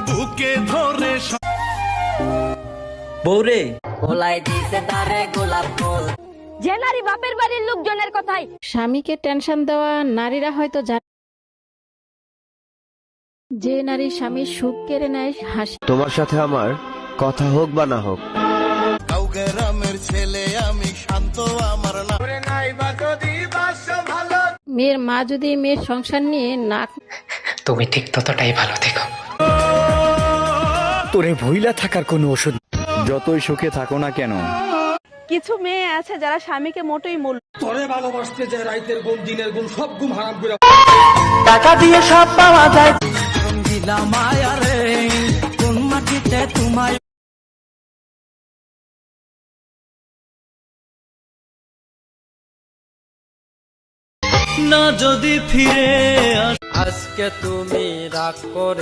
বুকে ধরে বৌরে গোলাই দিছে তারে গোলাপ ফুল। যে নারী বাপের বাড়ির লোকজনের কথাই স্বামীকে টেনশন দেওয়া নারীরা হয়তো জানে, যে নারী স্বামীর সুখ কেড়ে নেয় হাসি। তোমার সাথে আমার কথা হোক বা না হোক, কাউকে রামের ছেলে আমি শান্ত আমার না। মেয়ের মা যদি মেয়ের সংসার নিয়ে নাক, তুমি ঠিক ততটাই ভালো থেকো। তোরে ভইলা থাকার কোনো ওষুধ, যতই সুখে থাকো না কেন। কিছু মেয়ে আছে যারা স্বামীকে মোটেই মূল্য তোরে ভালোবাসতে যে রাইতের ঘুম দিনের ঘুম সব ঘুম হারাম করে। টাকা দিয়ে সব পাওয়া যায়, দিলাম মায়া রে কোন মাটিতে তোমায়। না যদি ফিরে আজকে তুমি রাগ করে